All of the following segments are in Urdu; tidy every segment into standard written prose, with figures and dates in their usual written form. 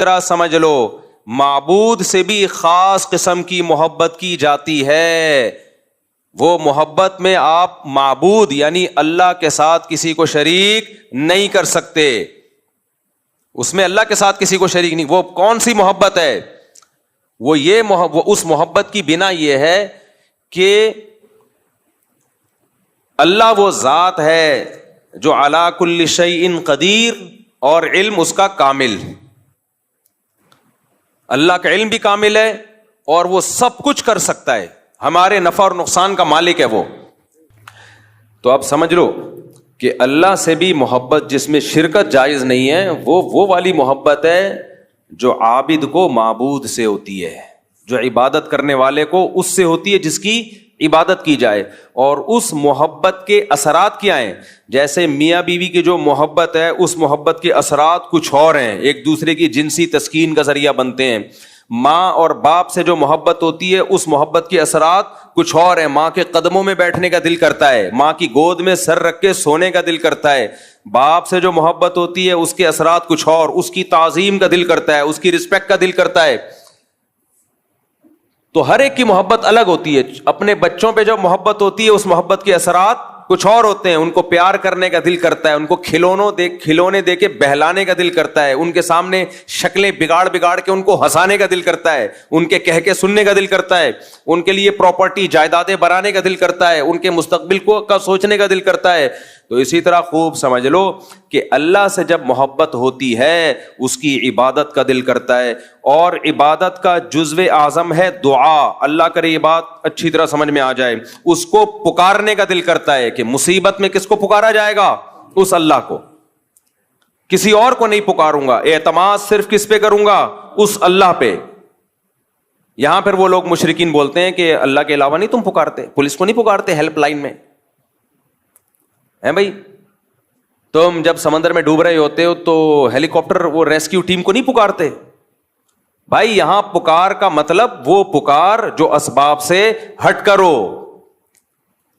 طرح سمجھ لو معبود سے بھی خاص قسم کی محبت کی جاتی ہے. وہ محبت میں آپ معبود یعنی اللہ کے ساتھ کسی کو شریک نہیں کر سکتے. اس میں اللہ کے ساتھ کسی کو شریک نہیں. وہ کون سی محبت ہے؟ وہ اس محبت کی بنا یہ ہے کہ اللہ وہ ذات ہے جو علی کل شیء قدیر اور علم اس کا کامل. اللہ کا علم بھی کامل ہے اور وہ سب کچھ کر سکتا ہے. ہمارے نفع اور نقصان کا مالک ہے وہ. تو اب سمجھ لو کہ اللہ سے بھی محبت جس میں شرکت جائز نہیں ہے وہ والی محبت ہے جو عابد کو معبود سے ہوتی ہے, جو عبادت کرنے والے کو اس سے ہوتی ہے جس کی عبادت کی جائے. اور اس محبت کے اثرات کیا ہیں؟ جیسے میاں بیوی کی جو محبت ہے اس محبت کے اثرات کچھ اور ہیں, ایک دوسرے کی جنسی تسکین کا ذریعہ بنتے ہیں. ماں اور باپ سے جو محبت ہوتی ہے اس محبت کے اثرات کچھ اور ہیں. ماں کے قدموں میں بیٹھنے کا دل کرتا ہے, ماں کی گود میں سر رکھ کے سونے کا دل کرتا ہے. باپ سے جو محبت ہوتی ہے اس کے اثرات کچھ اور, اس کی تعظیم کا دل کرتا ہے, اس کی رسپیکٹ کا دل کرتا ہے. تو ہر ایک کی محبت الگ ہوتی ہے. اپنے بچوں پہ جو محبت ہوتی ہے اس محبت کے اثرات کچھ اور ہوتے ہیں. ان کو پیار کرنے کا دل کرتا ہے, ان کو کھلونے دے کے بہلانے کا دل کرتا ہے, ان کے سامنے شکلیں بگاڑ کے ان کو ہنسانے کا دل کرتا ہے, ان کے کہہ کے سننے کا دل کرتا ہے, ان کے لیے پراپرٹی جائیدادیں بنانے کا دل کرتا ہے, ان کے مستقبل کا سوچنے کا دل کرتا ہے. تو اسی طرح خوب سمجھ لو کہ اللہ سے جب محبت ہوتی ہے اس کی عبادت کا دل کرتا ہے. اور عبادت کا جزو اعظم ہے دعا. اللہ کرے یہ بات اچھی طرح سمجھ میں آ جائے. اس کو پکارنے کا دل کرتا ہے کہ مصیبت میں کس کو پکارا جائے گا؟ اس اللہ کو, کسی اور کو نہیں پکاروں گا. اعتماد صرف کس پہ کروں گا؟ اس اللہ پہ. یہاں پھر وہ لوگ مشرکین بولتے ہیں کہ اللہ کے علاوہ نہیں تم پکارتے, پولیس کو نہیں پکارتے ہیلپ لائن میں ہیں بھائی؟ تم جب سمندر میں ڈوب رہے ہوتے ہو تو ہیلی کاپٹر وہ ریسکیو ٹیم کو نہیں پکارتے بھائی؟ یہاں پکار کا مطلب وہ پکار جو اسباب سے ہٹ کرو.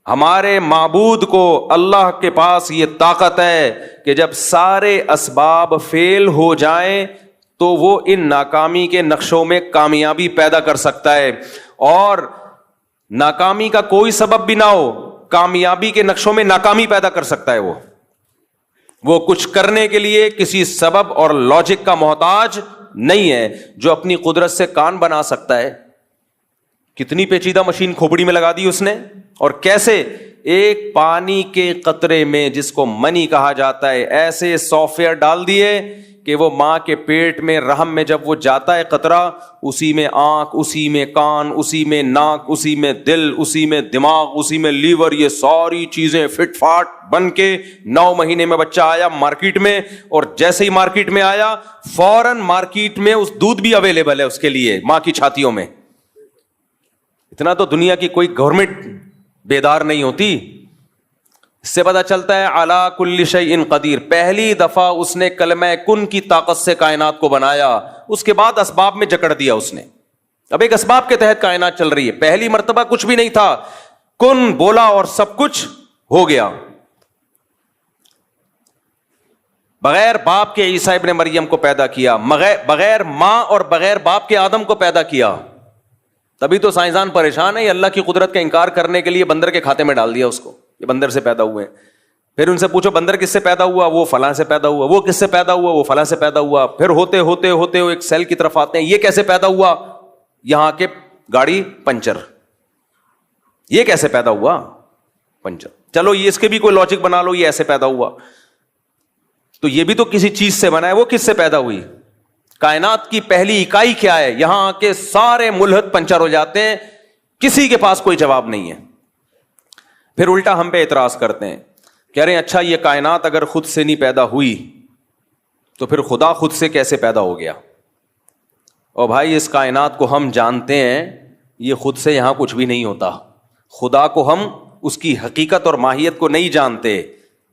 ہمارے معبود کو اللہ کے پاس یہ طاقت ہے کہ جب سارے اسباب فیل ہو جائیں تو وہ ان ناکامی کے نقشوں میں کامیابی پیدا کر سکتا ہے. اور ناکامی کا کوئی سبب بھی نہ ہو, کامیابی کے نقشوں میں ناکامی پیدا کر سکتا ہے. وہ کچھ کرنے کے لیے کسی سبب اور لاجک کا محتاج نہیں ہے. جو اپنی قدرت سے کان بنا سکتا ہے, کتنی پیچیدہ مشین کھوپڑی میں لگا دی اس نے, اور کیسے ایک پانی کے قطرے میں جس کو منی کہا جاتا ہے ایسے سافٹ ویئر ڈال دیے کہ وہ ماں کے پیٹ میں رحم میں جب وہ جاتا ہے قطرہ, اسی میں آنکھ, اسی میں کان, اسی میں ناک, اسی میں دل, اسی میں دماغ, اسی میں لیور, یہ ساری چیزیں فٹ فاٹ بن کے 9 مہینے میں بچہ آیا مارکیٹ میں. اور جیسے ہی مارکیٹ میں آیا فوراً مارکیٹ میں اس دودھ بھی اویلیبل ہے اس کے لیے ماں کی چھاتیوں میں. اتنا تو دنیا کی کوئی گورنمنٹ بیدار نہیں ہوتی. اس سے پتہ چلتا ہے علی کل شیء قدیر. پہلی دفعہ اس نے کلمہ کن کی طاقت سے کائنات کو بنایا, اس کے بعد اسباب میں جکڑ دیا اس نے. اب ایک اسباب کے تحت کائنات چل رہی ہے. پہلی مرتبہ کچھ بھی نہیں تھا, کن بولا اور سب کچھ ہو گیا. بغیر باپ کے عیسیٰ ابن مریم کو پیدا کیا, بغیر ماں اور بغیر باپ کے آدم کو پیدا کیا. تبھی تو سائنسدان پریشان ہے, یہ اللہ کی قدرت کا انکار کرنے کے لیے بندر کے کھاتے میں ڈال دیا اس کو, یہ بندر سے پیدا ہوئے ہیں. پھر ان سے پوچھو بندر کس سے پیدا ہوا؟ وہ فلاں سے پیدا ہوا. وہ کس سے پیدا ہوا؟ وہ فلاں سے پیدا ہوا. پھر ہوتے ہوتے ہوتے ایک سیل کی طرف آتے ہیں, یہ کیسے پیدا ہوا؟ یہاں کے گاڑی پنچر. یہ کیسے پیدا ہوا؟ پنچر. چلو یہ اس کے بھی کوئی لاجک بنا لو, یہ ایسے پیدا ہوا. تو یہ بھی تو کسی چیز سے بنا ہے, وہ کس سے پیدا ہوئی؟ کائنات کی پہلی اکائی کیا ہے؟ یہاں کے سارے ملحد پنچر ہو جاتے ہیں, کسی کے پاس کوئی جواب نہیں ہے. پھر الٹا ہم پہ اعتراض کرتے ہیں, کہہ رہے ہیں اچھا یہ کائنات اگر خود سے نہیں پیدا ہوئی تو پھر خدا خود سے کیسے پیدا ہو گیا؟ اور بھائی اس کائنات کو ہم جانتے ہیں, یہ خود سے یہاں کچھ بھی نہیں ہوتا. خدا کو ہم اس کی حقیقت اور ماہیت کو نہیں جانتے,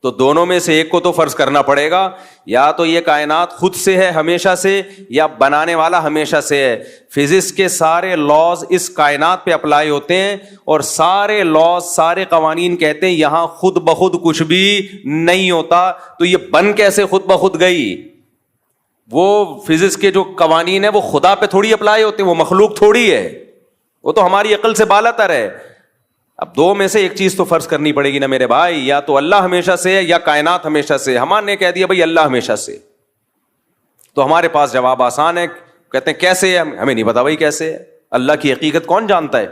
تو دونوں میں سے ایک کو تو فرض کرنا پڑے گا, یا تو یہ کائنات خود سے ہے ہمیشہ سے, یا بنانے والا ہمیشہ سے ہے. فزکس کے سارے لاز اس کائنات پہ اپلائی ہوتے ہیں, اور سارے لاز سارے قوانین کہتے ہیں یہاں خود بخود کچھ بھی نہیں ہوتا. تو یہ بن کیسے خود بخود گئی؟ وہ فزکس کے جو قوانین ہیں وہ خدا پہ تھوڑی اپلائی ہوتے ہیں, وہ مخلوق تھوڑی ہے, وہ تو ہماری عقل سے بالا تر ہے. اب دو میں سے ایک چیز تو فرض کرنی پڑے گی نا میرے بھائی, یا تو اللہ ہمیشہ سے ہے یا کائنات ہمیشہ سے. ہمارے نے کہہ دیا بھائی اللہ ہمیشہ سے, تو ہمارے پاس جواب آسان ہے, کہتے ہیں کیسے ہے, ہمیں نہیں پتا بھائی کیسے ہے, اللہ کی حقیقت کون جانتا ہے.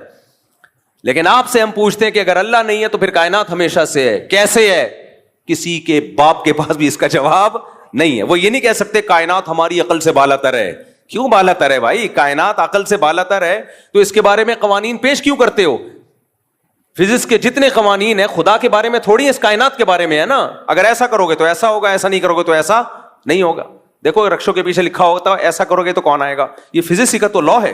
لیکن آپ سے ہم پوچھتے ہیں کہ اگر اللہ نہیں ہے تو پھر کائنات ہمیشہ سے ہے, کیسے ہے؟ کسی کے باپ کے پاس بھی اس کا جواب نہیں ہے. وہ یہ نہیں کہہ سکتے کائنات ہماری عقل سے بالا تر ہے. کیوں بالا تر ہے بھائی؟ کائنات عقل سے بالا تر ہے تو اس کے بارے میں قوانین پیش کیوں کرتے ہو؟ فزکس کے جتنے قوانین ہیں خدا کے بارے میں تھوڑی, اس کائنات کے بارے میں ہے نا. اگر ایسا کرو گے تو ایسا ہوگا, ایسا نہیں کرو گے تو ایسا نہیں ہوگا. دیکھو رکشوں کے پیچھے لکھا ہوتا ہے ایسا کرو گے تو کون آئے گا, یہ فزکس کا تو لا ہے.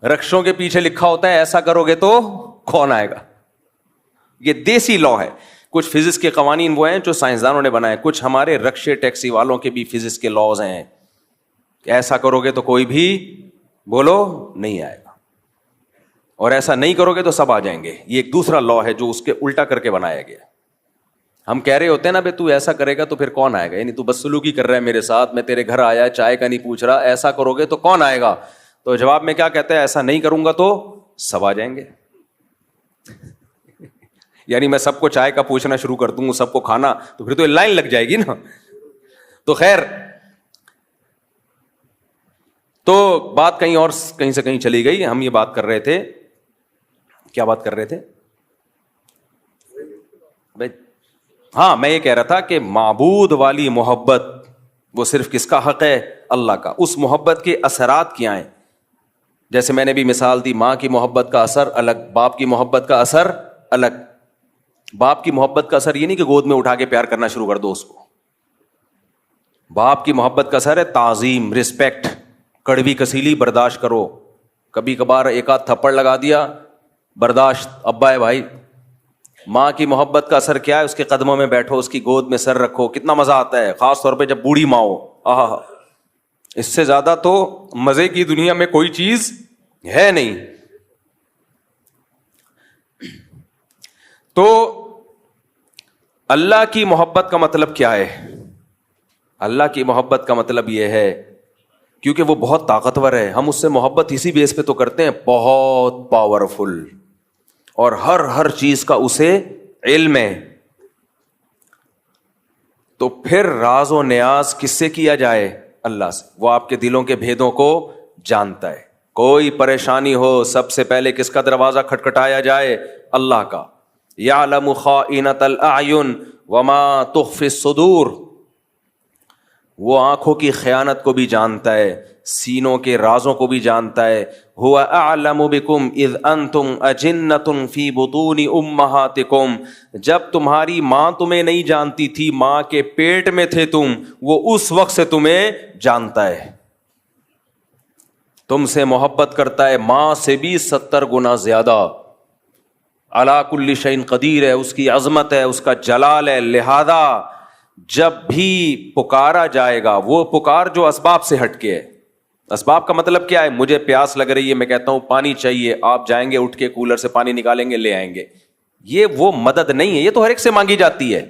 رکشوں کے پیچھے لکھا ہوتا ہے ایسا کرو گے تو کون آئے گا, یہ دیسی لا ہے. کچھ فزکس کے قوانین وہ ہیں جو سائنسدانوں نے بنائے, کچھ ہمارے رکشے ٹیکسی والوں کے بھی فزکس کے لاز ہیں. ایسا کرو گے تو کوئی بھی بولو نہیں آئے گا, اور ایسا نہیں کرو گے تو سب آ جائیں گے. یہ ایک دوسرا لا ہے جو اس کے الٹا کر کے بنایا گیا. ہم کہہ رہے ہوتے ہیں نا بھائی تو ایسا کرے گا تو پھر کون آئے گا, یعنی تو بدسلوکی کر رہا ہے میرے ساتھ, میں تیرے گھر آیا چائے کا نہیں پوچھ رہا, ایسا کرو گے تو کون آئے گا. تو جواب میں کیا کہتے ہیں, ایسا نہیں کروں گا تو سب آ جائیں گے. یعنی میں سب کو چائے کا پوچھنا شروع کر دوں, سب کو کھانا, تو پھر تو لائن لگ جائے گی نا. تو خیر, تو بات کہیں سے کہیں چلی گئی. ہم یہ بات کر رہے تھے, کیا بات کر رہے تھے بھائی؟ ہاں, میں یہ کہہ رہا تھا کہ معبود والی محبت وہ صرف کس کا حق ہے؟ اللہ کا. اس محبت کے اثرات کیا ہیں؟ جیسے میں نے بھی مثال دی, ماں کی محبت کا اثر الگ, باپ کی محبت کا اثر الگ. باپ کی محبت کا اثر یہ نہیں کہ گود میں اٹھا کے پیار کرنا شروع کر دو اس کو. باپ کی محبت کا اثر ہے تعظیم, رسپیکٹ, کڑوی کسیلی برداشت کرو, کبھی کبھار ایک آدھ تھپڑ لگا دیا برداشت, ابا ہے بھائی. ماں کی محبت کا اثر کیا ہے؟ اس کے قدموں میں بیٹھو, اس کی گود میں سر رکھو, کتنا مزہ آتا ہے, خاص طور پہ جب بوڑھی ماں ہو. آہا, اس سے زیادہ تو مزے کی دنیا میں کوئی چیز ہے نہیں. تو اللہ کی محبت کا مطلب کیا ہے؟ اللہ کی محبت کا مطلب یہ ہے, کیونکہ وہ بہت طاقتور ہے, ہم اس سے محبت اسی بیس پہ تو کرتے ہیں, بہت پاورفل, اور ہر چیز کا اسے علم ہے. تو پھر راز و نیاز کس سے کیا جائے؟ اللہ سے. وہ آپ کے دلوں کے بھیدوں کو جانتا ہے. کوئی پریشانی ہو سب سے پہلے کس کا دروازہ کھٹکھٹایا جائے؟ اللہ کا. یعلم خائنۃ الاعین وما تخفی الصدور, وہ آنکھوں کی خیانت کو بھی جانتا ہے, سینوں کے رازوں کو بھی جانتا ہے. هو اعلم بکم اذ انتم اجنۃ فی بطون امہاتکم, جب تمہاری ماں تمہیں نہیں جانتی تھی, ماں کے پیٹ میں تھے تم, وہ اس وقت سے تمہیں جانتا ہے, تم سے محبت کرتا ہے, ماں سے بھی 70 گنا زیادہ. علی کل شیء قدیر ہے, اس کی عظمت ہے, اس کا جلال ہے. لہذا جب بھی پکارا جائے گا, وہ پکار جو اسباب سے ہٹ کے ہے. اسباب کا مطلب کیا ہے؟ مجھے پیاس لگ رہی ہے, میں کہتا ہوں پانی چاہیے, آپ جائیں گے اٹھ کے کولر سے پانی نکالیں گے لے آئیں گے. یہ وہ مدد نہیں ہے, یہ تو ہر ایک سے مانگی جاتی ہے.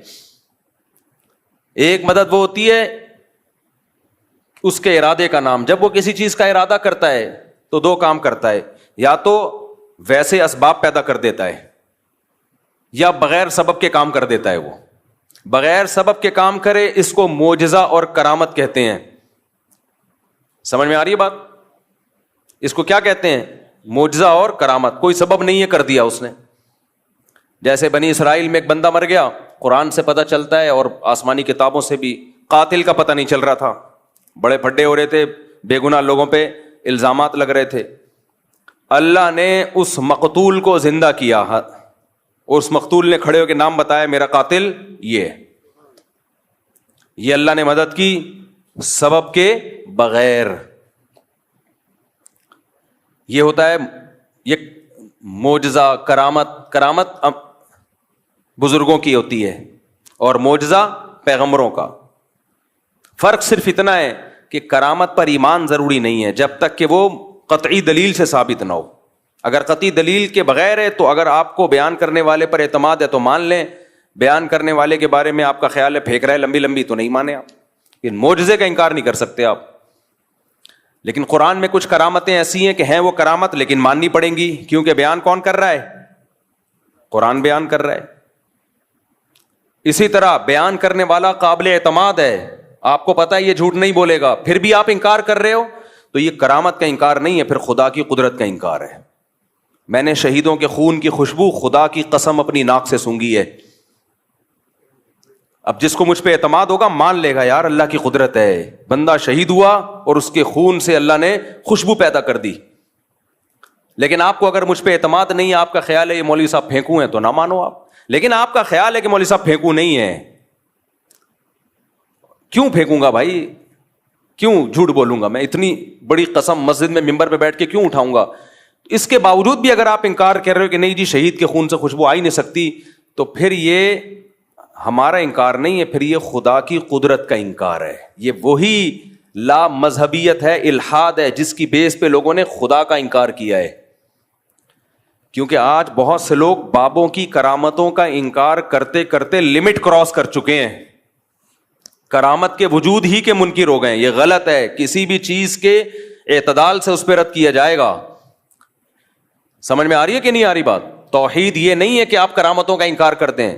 ایک مدد وہ ہوتی ہے اس کے ارادے کا نام. جب وہ کسی چیز کا ارادہ کرتا ہے تو دو کام کرتا ہے, یا تو ویسے اسباب پیدا کر دیتا ہے, یا بغیر سبب کے کام کر دیتا ہے. وہ بغیر سبب کے کام کرے, اس کو معجزہ اور کرامت کہتے ہیں. سمجھ میں آ رہی ہے بات؟ اس کو کیا کہتے ہیں؟ معجزہ اور کرامت. کوئی سبب نہیں ہے, کر دیا اس نے. جیسے بنی اسرائیل میں ایک بندہ مر گیا, قرآن سے پتہ چلتا ہے اور آسمانی کتابوں سے بھی, قاتل کا پتہ نہیں چل رہا تھا, بڑے پھڈے ہو رہے تھے, بے گناہ لوگوں پہ الزامات لگ رہے تھے. اللہ نے اس مقتول کو زندہ کیا, اور اس مقتول نے کھڑے ہو کے نام بتایا, میرا قاتل یہ اللہ نے مدد کی سبب کے بغیر. یہ ہوتا ہے یہ معجزہ. کرامت بزرگوں کی ہوتی ہے اور معجزہ پیغمبروں کا. فرق صرف اتنا ہے کہ کرامت پر ایمان ضروری نہیں ہے جب تک کہ وہ قطعی دلیل سے ثابت نہ ہو. اگر قطعی دلیل کے بغیر ہے تو اگر آپ کو بیان کرنے والے پر اعتماد ہے تو مان لیں, بیان کرنے والے کے بارے میں آپ کا خیال ہے پھینک رہا ہے لمبی لمبی, تو نہیں مانے آپ. کہ معجزے کا انکار نہیں کر سکتے آپ. لیکن قرآن میں کچھ کرامتیں ایسی ہیں کہ ہیں وہ کرامت لیکن ماننی پڑیں گی, کیونکہ بیان کون کر رہا ہے؟ قرآن بیان کر رہا ہے. اسی طرح بیان کرنے والا قابل اعتماد ہے, آپ کو پتا ہے یہ جھوٹ نہیں بولے گا, پھر بھی آپ انکار کر رہے ہو تو یہ کرامت کا انکار نہیں ہے, پھر خدا کی قدرت کا انکار ہے. میں نے شہیدوں کے خون کی خوشبو خدا کی قسم اپنی ناک سے سونگھی ہے. اب جس کو مجھ پہ اعتماد ہوگا مان لے گا یار اللہ کی قدرت ہے, بندہ شہید ہوا اور اس کے خون سے اللہ نے خوشبو پیدا کر دی. لیکن آپ کو اگر مجھ پہ اعتماد نہیں ہے, آپ کا خیال ہے یہ مولوی صاحب پھینکو ہیں, تو نہ مانو آپ. لیکن آپ کا خیال ہے کہ مولوی صاحب پھینکو نہیں ہے, کیوں پھینکوں گا بھائی, کیوں جھوٹ بولوں گا میں, اتنی بڑی قسم مسجد میں ممبر پہ بیٹھ کے کیوں اٹھاؤں گا. اس کے باوجود بھی اگر آپ انکار کر رہے ہو کہ نہیں جی شہید کے خون سے خوشبو آ ہی نہیں سکتی, تو پھر یہ ہمارا انکار نہیں ہے, پھر یہ خدا کی قدرت کا انکار ہے. یہ وہی لا مذہبیت ہے, الحاد ہے, جس کی بیس پہ لوگوں نے خدا کا انکار کیا ہے. کیونکہ آج بہت سے لوگ بابوں کی کرامتوں کا انکار کرتے کرتے لمٹ کراس کر چکے ہیں, کرامت کے وجود ہی کے منکر ہو گئے ہیں. یہ غلط ہے, کسی بھی چیز کے اعتدال سے اس پہ رد کیا جائے گا. سمجھ میں آ رہی ہے کہ نہیں آ رہی بات؟ توحید یہ نہیں ہے کہ آپ کرامتوں کا انکار کرتے ہیں.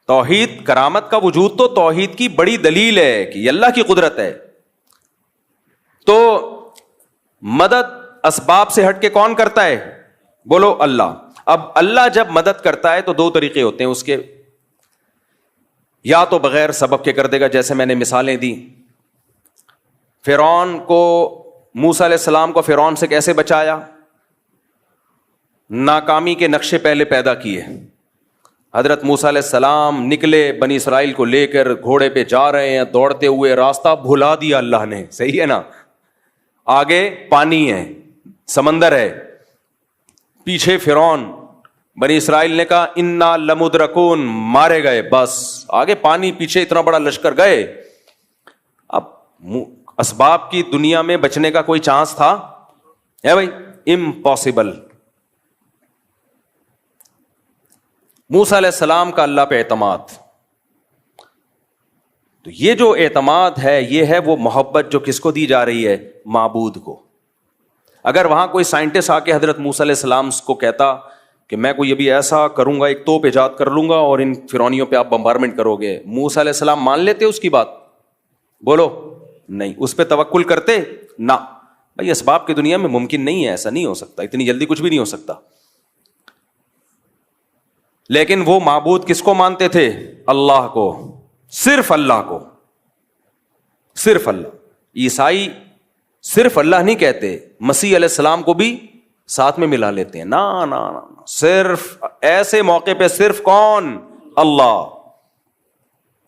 توحید, کرامت کا وجود تو توحید کی بڑی دلیل ہے کہ یہ اللہ کی قدرت ہے. تو مدد اسباب سے ہٹ کے کون کرتا ہے؟ بولو اللہ. اب اللہ جب مدد کرتا ہے تو دو طریقے ہوتے ہیں اس کے, یا تو بغیر سبب کے کر دے گا, جیسے میں نے مثالیں دی. فرعون کو, موسیٰ علیہ السلام کو فرعون سے کیسے بچایا؟ ناکامی کے نقشے پہلے پیدا کیے. حضرت موسیٰ علیہ السلام نکلے بنی اسرائیل کو لے کر, گھوڑے پہ جا رہے ہیں, دوڑتے ہوئے, راستہ بھلا دیا اللہ نے, صحیح ہے نا, آگے پانی ہے, سمندر ہے, پیچھے فرعون. بنی اسرائیل نے کہا انا لمدرکون, مارے گئے, بس آگے پانی, پیچھے اتنا بڑا لشکر گئے. اب اسباب کی دنیا میں بچنے کا کوئی چانس تھا ہے بھائی؟ امپاسبل. موسیٰ علیہ السلام کا اللہ پہ اعتماد, تو یہ جو اعتماد ہے یہ ہے وہ محبت جو کس کو دی جا رہی ہے؟ معبود کو. اگر وہاں کوئی سائنٹسٹ آ کے حضرت موسیٰ علیہ السلام کو کہتا کہ میں کوئی ابھی ایسا کروں گا, ایک توپ ایجاد کر لوں گا اور ان فرعونیوں پہ آپ بمبارمنٹ کرو گے, موسیٰ علیہ السلام مان لیتے اس کی بات؟ بولو نہیں. اس پہ توکل کرتے؟ نہ بھائی, اسباب کی دنیا میں ممکن نہیں ہے, ایسا نہیں ہو سکتا, اتنی جلدی کچھ بھی نہیں ہو سکتا. لیکن وہ معبود کس کو مانتے تھے؟ اللہ کو, صرف اللہ کو, صرف اللہ. عیسائی صرف اللہ نہیں کہتے, مسیح علیہ السلام کو بھی ساتھ میں ملا لیتے ہیں. نا نا نا, صرف ایسے موقع پہ صرف کون؟ اللہ.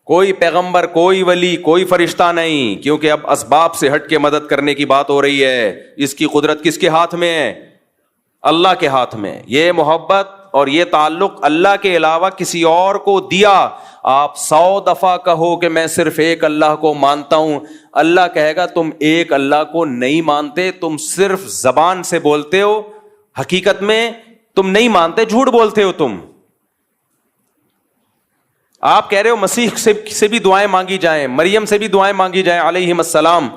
کوئی پیغمبر, کوئی ولی, کوئی فرشتہ نہیں, کیونکہ اب اسباب سے ہٹ کے مدد کرنے کی بات ہو رہی ہے. اس کی قدرت کس کے ہاتھ میں ہے؟ اللہ کے ہاتھ میں. یہ محبت اور یہ تعلق اللہ کے علاوہ کسی اور کو دیا, آپ 100 دفعہ کہو کہ میں صرف ایک اللہ کو مانتا ہوں, اللہ کہے گا تم ایک اللہ کو نہیں مانتے, تم صرف زبان سے بولتے ہو, حقیقت میں تم نہیں مانتے, جھوٹ بولتے ہو تم. آپ کہہ رہے ہو مسیح سے بھی دعائیں مانگی جائیں, مریم سے بھی دعائیں مانگی جائیں علیہم السلام,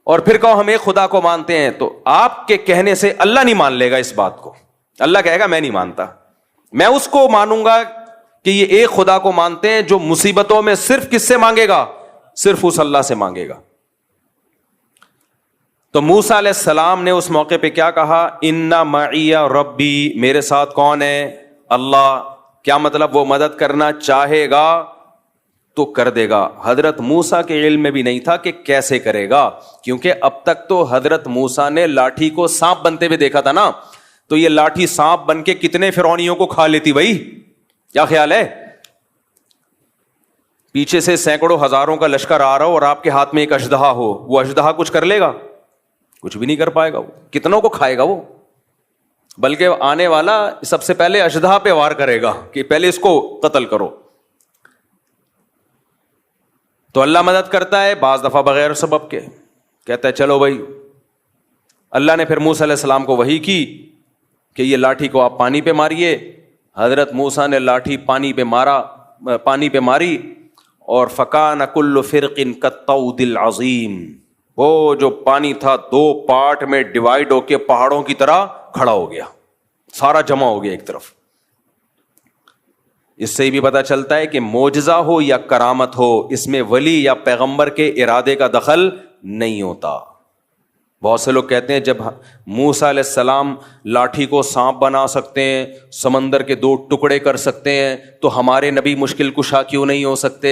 اور پھر کہو ہم ایک خدا کو مانتے ہیں, تو آپ کے کہنے سے اللہ نہیں مان لے گا اس بات کو. اللہ کہے گا میں نہیں مانتا, میں اس کو مانوں گا کہ یہ ایک خدا کو مانتے ہیں جو مصیبتوں میں صرف کس سے مانگے گا؟ صرف اس اللہ سے مانگے گا. تو موسیٰ علیہ السلام نے اس موقع پہ کیا کہا؟ ان معی ربی, میرے ساتھ کون ہے؟ اللہ. کیا مطلب؟ وہ مدد کرنا چاہے گا تو کر دے گا. حضرت موسیٰ کے علم میں بھی نہیں تھا کہ کیسے کرے گا, کیونکہ اب تک تو حضرت موسیٰ نے لاٹھی کو سانپ بنتے ہوئے دیکھا تھا نا, تو یہ لاٹھی سانپ بن کے کتنے فرعونیوں کو کھا لیتی بھائی؟ کیا خیال ہے؟ پیچھے سے سینکڑوں ہزاروں کا لشکر آ رہا ہو اور آپ کے ہاتھ میں ایک اژدہا ہو, وہ اژدہا کچھ کر لے گا؟ کچھ بھی نہیں کر پائے گا. وہ کتنوں کو کھائے گا وہ؟ بلکہ آنے والا سب سے پہلے اژدہا پہ وار کرے گا کہ پہلے اس کو قتل کرو. تو اللہ مدد کرتا ہے بعض دفعہ بغیر سبب کے, کہتا ہے چلو بھائی. اللہ نے پھر موسیٰ علیہ السلام کو وحی کی کہ یہ لاٹھی کو آپ پانی پہ ماریے. حضرت موسیٰ نے لاٹھی پانی پہ مارا, پانی پہ ماری اور فکان کل فرق کالطود العظیم، وہ جو پانی تھا 2 پارٹ میں ڈیوائڈ ہو کے پہاڑوں کی طرح کھڑا ہو گیا، سارا جمع ہو گیا ایک طرف۔ اس سے بھی پتہ چلتا ہے کہ معجزہ ہو یا کرامت ہو، اس میں ولی یا پیغمبر کے ارادے کا دخل نہیں ہوتا۔ بہت سے لوگ کہتے ہیں جب موسیٰ علیہ السلام لاٹھی کو سانپ بنا سکتے ہیں، سمندر کے 2 ٹکڑے کر سکتے ہیں، تو ہمارے نبی مشکل کشا کیوں نہیں ہو سکتے؟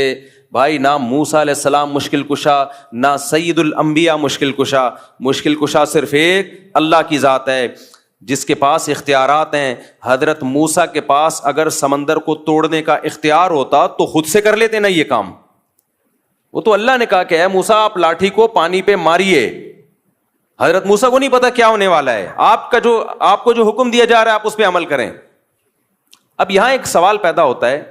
بھائی نہ موسیٰ علیہ السلام مشکل کشا، نہ سید الانبیاء مشکل کشا۔ مشکل کشا صرف ایک اللہ کی ذات ہے جس کے پاس اختیارات ہیں۔ حضرت موسیٰ کے پاس اگر سمندر کو توڑنے کا اختیار ہوتا تو خود سے کر لیتے نا یہ کام، وہ تو اللہ نے کہا کہ اے موسیٰ آپ لاٹھی کو پانی پہ ماریے۔ حضرت موسیٰ کو نہیں پتا کیا ہونے والا ہے، آپ کو جو حکم دیا جا رہا ہے آپ اس پہ عمل کریں۔ اب یہاں ایک سوال پیدا ہوتا ہے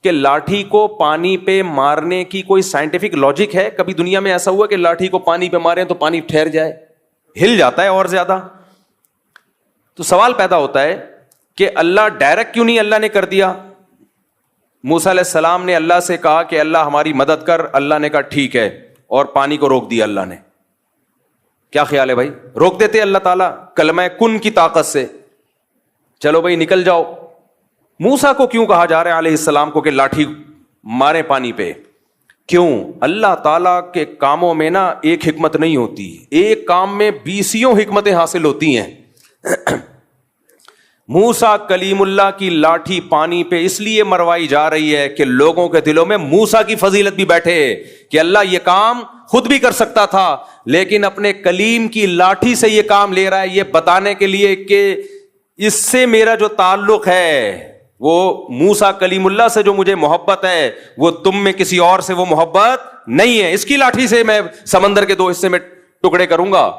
کہ لاٹھی کو پانی پہ مارنے کی کوئی سائنٹیفک لاجک ہے؟ کبھی دنیا میں ایسا ہوا کہ لاٹھی کو پانی پہ ماریں تو پانی ٹھہر جائے؟ ہل جاتا ہے اور زیادہ۔ تو سوال پیدا ہوتا ہے کہ اللہ ڈائریکٹ کیوں نہیں اللہ نے کر دیا؟ موسیٰ علیہ السلام نے اللہ سے کہا کہ اللہ ہماری مدد کر، اللہ نے کہا ٹھیک ہے، اور پانی کو روک دیا اللہ نے۔ کیا خیال ہے بھائی؟ روک دیتے اللہ تعالیٰ کلمہ کن کی طاقت سے، چلو بھائی نکل جاؤ۔ موسیٰ کو کیوں کہا جا رہا ہے علیہ السلام کو کہ لاٹھی مارے پانی پہ؟ کیوں؟ اللہ تعالیٰ کے کاموں میں نا ایک حکمت نہیں ہوتی، ایک کام میں 20 حکمتیں حاصل ہوتی ہیں۔ موسیٰ کلیم اللہ کی لاٹھی پانی پہ اس لیے مروائی جا رہی ہے کہ لوگوں کے دلوں میں موسیٰ کی فضیلت بھی بیٹھے کہ اللہ یہ کام خود بھی کر سکتا تھا لیکن اپنے کلیم کی لاٹھی سے یہ کام لے رہا ہے، یہ بتانے کے لیے کہ اس سے میرا جو تعلق ہے، وہ موسیٰ کلیم اللہ سے جو مجھے محبت ہے، وہ تم میں کسی اور سے وہ محبت نہیں ہے، اس کی لاٹھی سے میں سمندر کے 2 حصے میں ٹکڑے کروں گا۔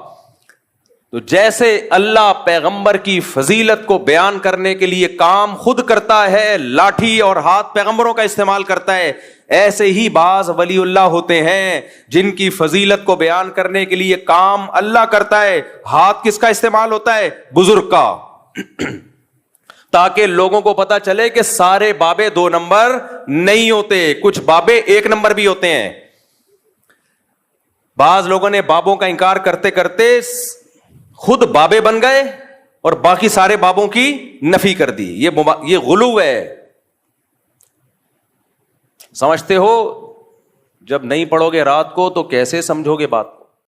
تو جیسے اللہ پیغمبر کی فضیلت کو بیان کرنے کے لیے کام خود کرتا ہے، لاٹھی اور ہاتھ پیغمبروں کا استعمال کرتا ہے، ایسے ہی بعض ولی اللہ ہوتے ہیں جن کی فضیلت کو بیان کرنے کے لیے کام اللہ کرتا ہے، ہاتھ کس کا استعمال ہوتا ہے؟ بزرگ کا، تاکہ لوگوں کو پتا چلے کہ سارے بابے 2 نمبر نہیں ہوتے، کچھ بابے 1 نمبر بھی ہوتے ہیں۔ بعض لوگوں نے بابوں کا انکار کرتے کرتے خود بابے بن گئے اور باقی سارے بابوں کی نفی کر دی، یہ غلو ہے۔ سمجھتے ہو؟ جب نہیں پڑھو گے رات کو تو کیسے سمجھو گے بات؟